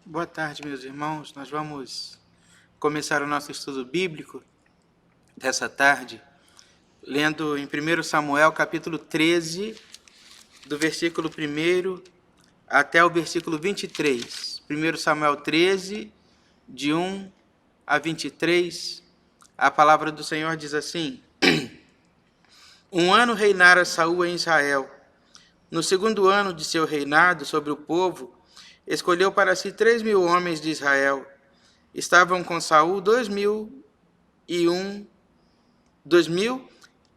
Boa tarde, meus irmãos. Nós vamos começar o nosso estudo bíblico dessa tarde, lendo em 1 Samuel, capítulo 13, do versículo 1 até o versículo 23. 1 Samuel 13, de 1 a 23, a palavra do Senhor diz assim: Um ano reinara Saul em Israel. No segundo ano de seu reinado sobre o povo, escolheu para si 3.000 homens de Israel. Estavam com Saul 2.000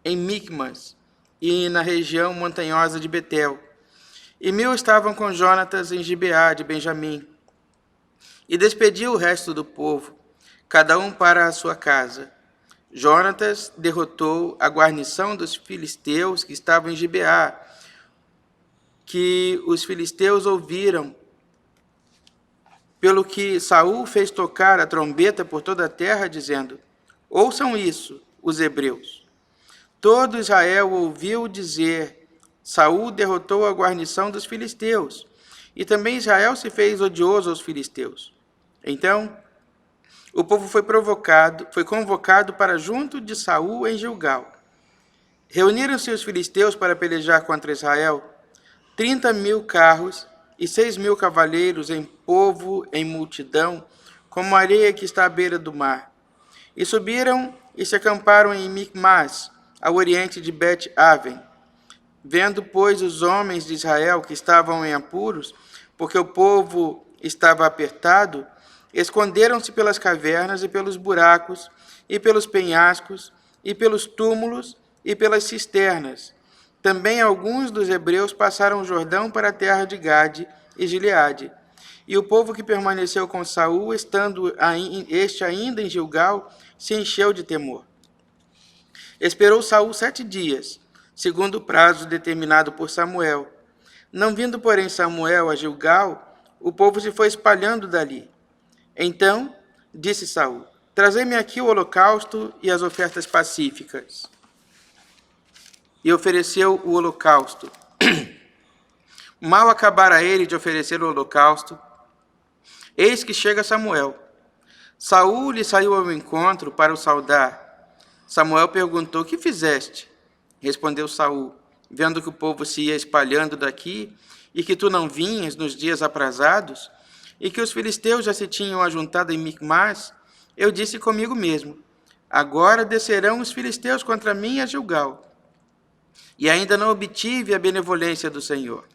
em Micmas e na região montanhosa de Betel, e 1.000 estavam com Jonatas em Gibeá de Benjamim. E despediu o resto do povo, cada um para a sua casa. Jonatas derrotou a guarnição dos filisteus que estavam em Gibeá, que os filisteus ouviram, pelo que Saul fez tocar a trombeta por toda a terra, dizendo: Ouçam isso, os hebreus. Todo Israel ouviu dizer: Saul derrotou a guarnição dos filisteus, e também Israel se fez odioso aos filisteus. Então, o povo foi convocado para junto de Saul em Gilgal. Reuniram-se os filisteus para pelejar contra Israel, 30.000 carros e 6.000 cavaleiros em povo, em multidão, como a areia que está à beira do mar. E subiram e se acamparam em Micmas, ao oriente de Bet-Aven. Vendo, pois, os homens de Israel que estavam em apuros, porque o povo estava apertado, esconderam-se pelas cavernas e pelos buracos, e pelos penhascos, e pelos túmulos, e pelas cisternas. Também alguns dos hebreus passaram o Jordão para a terra de Gade e Gileade. E o povo que permaneceu com Saul, estando este ainda em Gilgal, se encheu de temor. Esperou Saul 7 dias, segundo o prazo determinado por Samuel. Não vindo, porém, Samuel a Gilgal, o povo se foi espalhando dali. Então disse Saul: Trazei-me aqui o holocausto e as ofertas pacíficas. E ofereceu o holocausto. Mal acabara ele de oferecer o holocausto, eis que chega Samuel. Saul lhe saiu ao encontro para o saudar. Samuel perguntou: Que fizeste? Respondeu Saul: Vendo que o povo se ia espalhando daqui, e que tu não vinhas nos dias aprazados, e que os filisteus já se tinham ajuntado em Micmas, eu disse comigo mesmo: Agora descerão os filisteus contra mim a Gilgal. E ainda não obtive a benevolência do Senhor.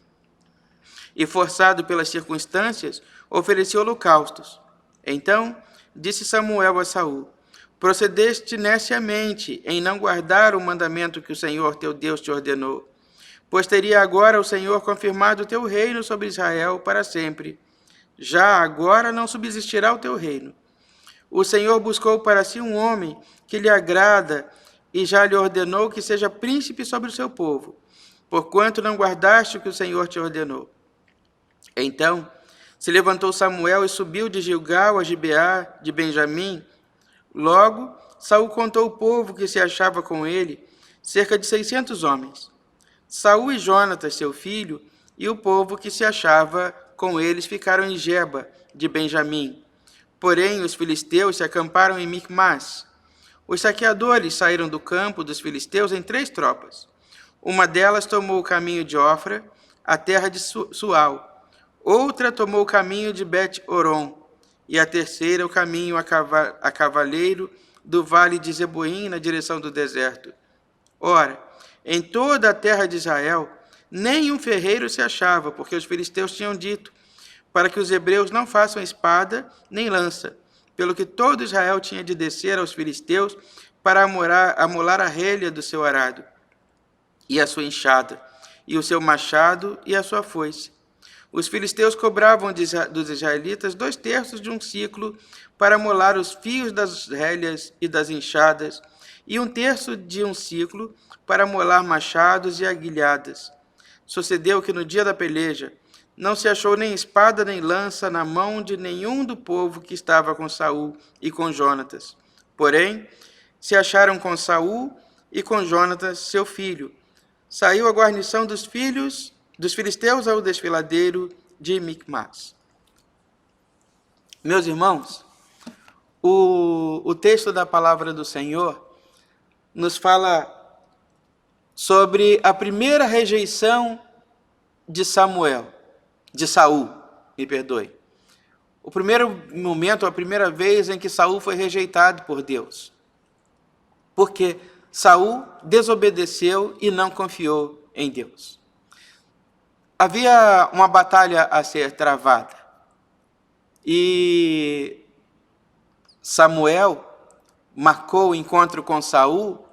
E forçado pelas circunstâncias, ofereci holocaustos. Então disse Samuel a Saul: Procedeste neciamente em não guardar o mandamento que o Senhor teu Deus te ordenou, pois teria agora o Senhor confirmado o teu reino sobre Israel para sempre. Já agora não subsistirá o teu reino. O Senhor buscou para si um homem que lhe agrada e já lhe ordenou que seja príncipe sobre o seu povo, porquanto não guardaste o que o Senhor te ordenou. Então se levantou Samuel e subiu de Gilgal a Gibeá de Benjamim. Logo, Saul contou o povo que se achava com ele, cerca de 600 homens. Saul e Jonatas, seu filho, e o povo que se achava com eles ficaram em Geba de Benjamim. Porém, os filisteus se acamparam em Micmas. Os saqueadores saíram do campo dos filisteus em 3 tropas. Uma delas tomou o caminho de Ofra, a terra de Sual. Outra tomou o caminho de Bet-Oron, e a terceira o caminho a cavaleiro do vale de Zeboim, na direção do deserto. Ora, em toda a terra de Israel, nem um ferreiro se achava, porque os filisteus tinham dito, para que os hebreus não façam espada nem lança, pelo que todo Israel tinha de descer aos filisteus para amolar a relha do seu arado, e a sua enxada, e o seu machado e a sua foice. Os filisteus cobravam dos israelitas 2/3 de um siclo para molar os fios das relhas e das enxadas, e 1/3 de um siclo para molar machados e aguilhadas. Sucedeu que no dia da peleja não se achou nem espada nem lança na mão de nenhum do povo que estava com Saul e com Jonatas. Porém, se acharam com Saul e com Jonatas, seu filho. Saiu a guarnição dos filisteus ao desfiladeiro de Micmas. Meus irmãos, o texto da palavra do Senhor nos fala sobre a primeira rejeição de Saul, me perdoe. O primeiro momento, a primeira vez em que Saul foi rejeitado por Deus. Porque Saul desobedeceu e não confiou em Deus. Havia uma batalha a ser travada. E Samuel marcou o encontro com Saul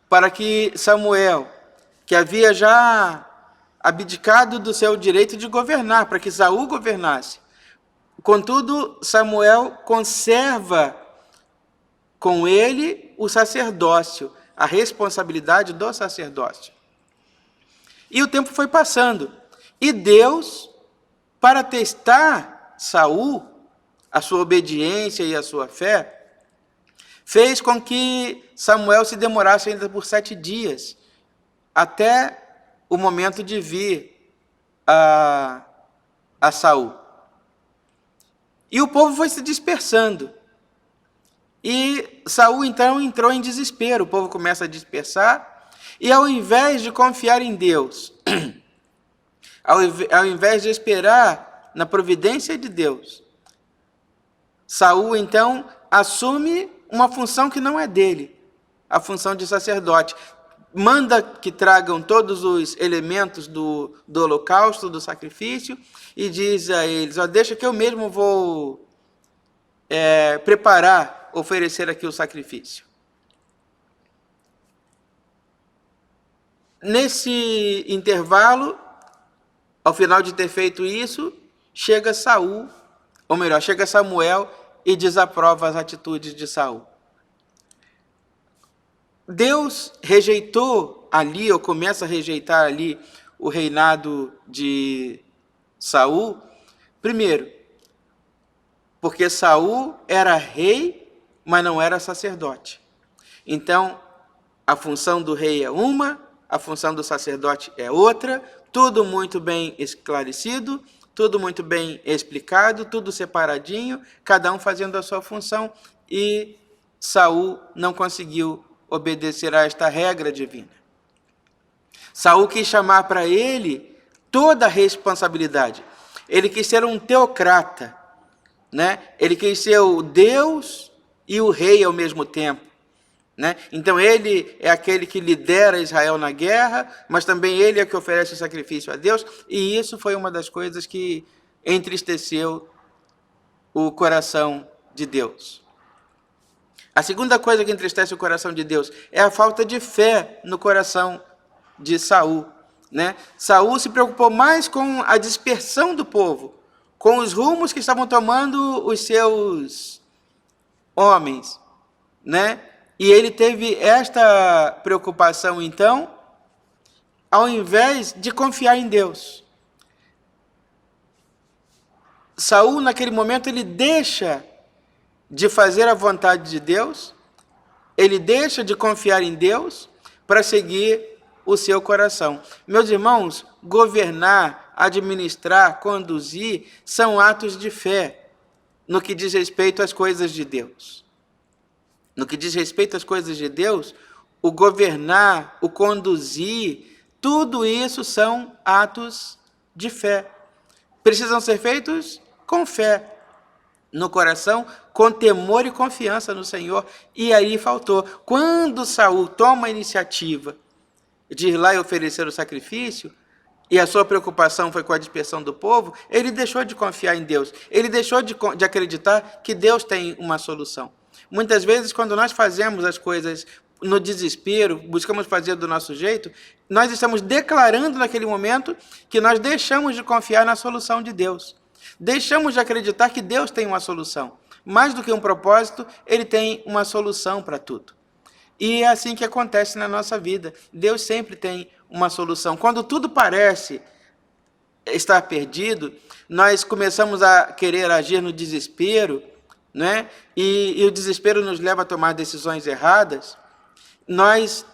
para que Samuel, que havia já abdicado do seu direito de governar, para que Saul governasse. Contudo, Samuel conserva com ele o sacerdócio, a responsabilidade do sacerdócio. E o tempo foi passando. E Deus, para testar Saul, a sua obediência e a sua fé, fez com que Samuel se demorasse ainda por 7 dias, até o momento de vir a Saul. E o povo foi se dispersando. E Saul então entrou em desespero. O povo começa a dispersar. E ao invés de confiar em Deus, ao invés de esperar na providência de Deus, Saul então assume uma função que não é dele, a função de sacerdote. Manda que tragam todos os elementos do holocausto, do sacrifício, e diz a eles, deixa que eu mesmo vou preparar, oferecer aqui o sacrifício. Nesse intervalo, ao final de ter feito isso, chega Samuel e desaprova as atitudes de Saul. Deus rejeitou ali, ou começa a rejeitar ali, o reinado de Saul, primeiro, porque Saul era rei, mas não era sacerdote. Então, a função do rei é uma, a função do sacerdote é outra, tudo muito bem esclarecido, tudo muito bem explicado, tudo separadinho, cada um fazendo a sua função, e Saul não conseguiu obedecer a esta regra divina. Saul quis chamar para ele toda a responsabilidade. Ele quis ser um teocrata, né? Ele quis ser o Deus e o rei ao mesmo tempo, né? Então ele é aquele que lidera Israel na guerra, mas também ele é que oferece o sacrifício a Deus, e isso foi uma das coisas que entristeceu o coração de Deus. A segunda coisa que entristece o coração de Deus é a falta de fé no coração de Saul, né? Saul se preocupou mais com a dispersão do povo, com os rumos que estavam tomando os seus homens, né? E ele teve esta preocupação, então, ao invés de confiar em Deus. Saul, naquele momento, ele deixa de fazer a vontade de Deus, ele deixa de confiar em Deus para seguir o seu coração. Meus irmãos, governar, administrar, conduzir, são atos de fé no que diz respeito às coisas de Deus. No que diz respeito às coisas de Deus, o governar, o conduzir, tudo isso são atos de fé. Precisam ser feitos com fé no coração, com temor e confiança no Senhor. E aí faltou. Quando Saul toma a iniciativa de ir lá e oferecer o sacrifício, e a sua preocupação foi com a dispersão do povo, ele deixou de confiar em Deus. Ele deixou de acreditar que Deus tem uma solução. Muitas vezes, quando nós fazemos as coisas no desespero, buscamos fazer do nosso jeito, nós estamos declarando naquele momento que nós deixamos de confiar na solução de Deus. Deixamos de acreditar que Deus tem uma solução. Mais do que um propósito, Ele tem uma solução para tudo. E é assim que acontece na nossa vida. Deus sempre tem uma solução. Quando tudo parece estar perdido, nós começamos a querer agir no desespero, né? E o desespero nos leva a tomar decisões erradas. Nós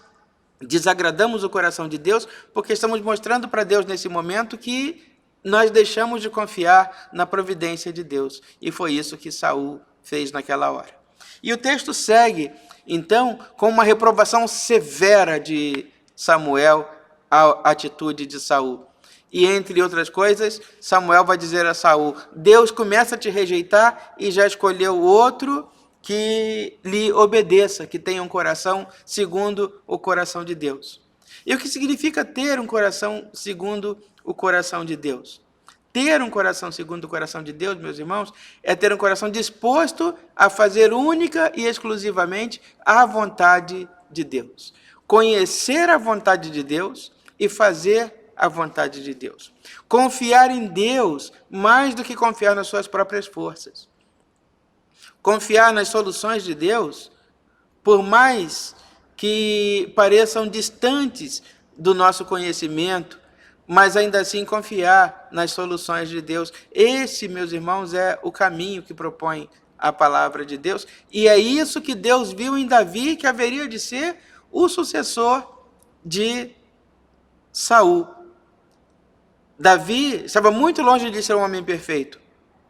desagradamos o coração de Deus porque estamos mostrando para Deus nesse momento que nós deixamos de confiar na providência de Deus. E foi isso que Saul fez naquela hora. E o texto segue, então, com uma reprovação severa de Samuel à atitude de Saul. E, entre outras coisas, Samuel vai dizer a Saul: Deus começa a te rejeitar e já escolheu outro que lhe obedeça, que tenha um coração segundo o coração de Deus. E o que significa ter um coração segundo o coração de Deus? Ter um coração segundo o coração de Deus, meus irmãos, é ter um coração disposto a fazer única e exclusivamente a vontade de Deus. Conhecer a vontade de Deus e fazer a vontade de Deus. Confiar em Deus mais do que confiar nas suas próprias forças. Confiar nas soluções de Deus, por mais que pareçam distantes do nosso conhecimento, mas ainda assim confiar nas soluções de Deus. Esse, meus irmãos, é o caminho que propõe a palavra de Deus, e é isso que Deus viu em Davi, que haveria de ser o sucessor de Saul. Davi estava muito longe de ser um homem perfeito,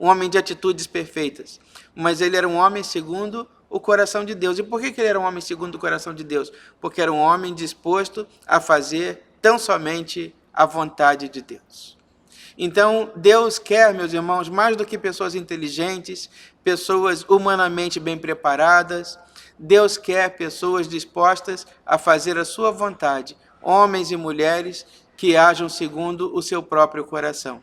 um homem de atitudes perfeitas, mas ele era um homem segundo o coração de Deus. E por que ele era um homem segundo o coração de Deus? Porque era um homem disposto a fazer tão somente a vontade de Deus. Então, Deus quer, meus irmãos, mais do que pessoas inteligentes, pessoas humanamente bem preparadas. Deus quer pessoas dispostas a fazer a sua vontade, homens e mulheres que ajam segundo o seu próprio coração.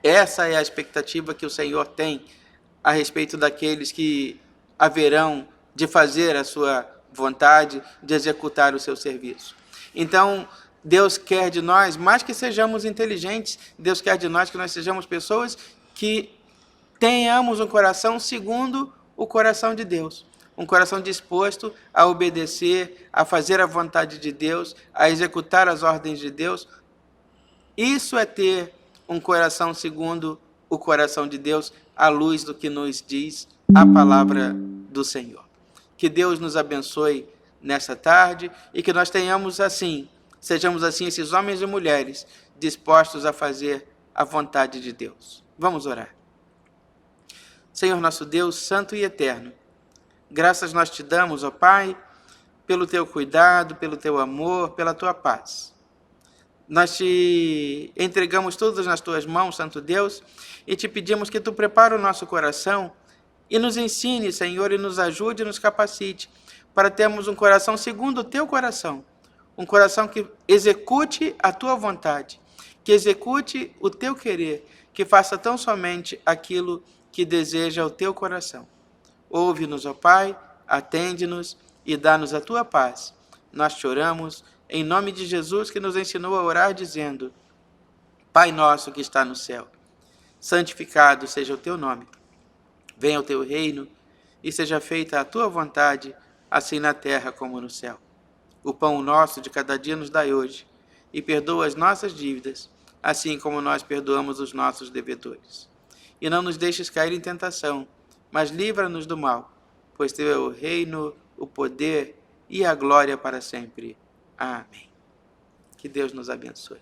Essa é a expectativa que o Senhor tem a respeito daqueles que haverão de fazer a sua vontade, de executar o seu serviço. Então, Deus quer de nós, mais que sejamos inteligentes, Deus quer de nós que nós sejamos pessoas que tenhamos um coração segundo o coração de Deus. Um coração disposto a obedecer, a fazer a vontade de Deus, a executar as ordens de Deus. Isso é ter um coração segundo o coração de Deus, à luz do que nos diz a palavra do Senhor. Que Deus nos abençoe nesta tarde e que nós tenhamos assim, sejamos assim esses homens e mulheres dispostos a fazer a vontade de Deus. Vamos orar. Senhor nosso Deus, santo e eterno, graças nós te damos, ó Pai, pelo teu cuidado, pelo teu amor, pela tua paz. Nós te entregamos todos nas tuas mãos, Santo Deus, e te pedimos que tu prepare o nosso coração e nos ensine, Senhor, e nos ajude e nos capacite para termos um coração segundo o teu coração, um coração que execute a tua vontade, que execute o teu querer, que faça tão somente aquilo que deseja o teu coração. Ouve-nos, ó Pai, atende-nos e dá-nos a tua paz. Nós te oramos em nome de Jesus, que nos ensinou a orar dizendo: Pai nosso que está no céu, santificado seja o teu nome. Venha o teu reino e seja feita a tua vontade, assim na terra como no céu. O pão nosso de cada dia nos dai hoje, e perdoa as nossas dívidas, assim como nós perdoamos os nossos devedores. E não nos deixes cair em tentação, mas livra-nos do mal, pois teu é o reino, o poder e a glória para sempre. Amém. Que Deus nos abençoe.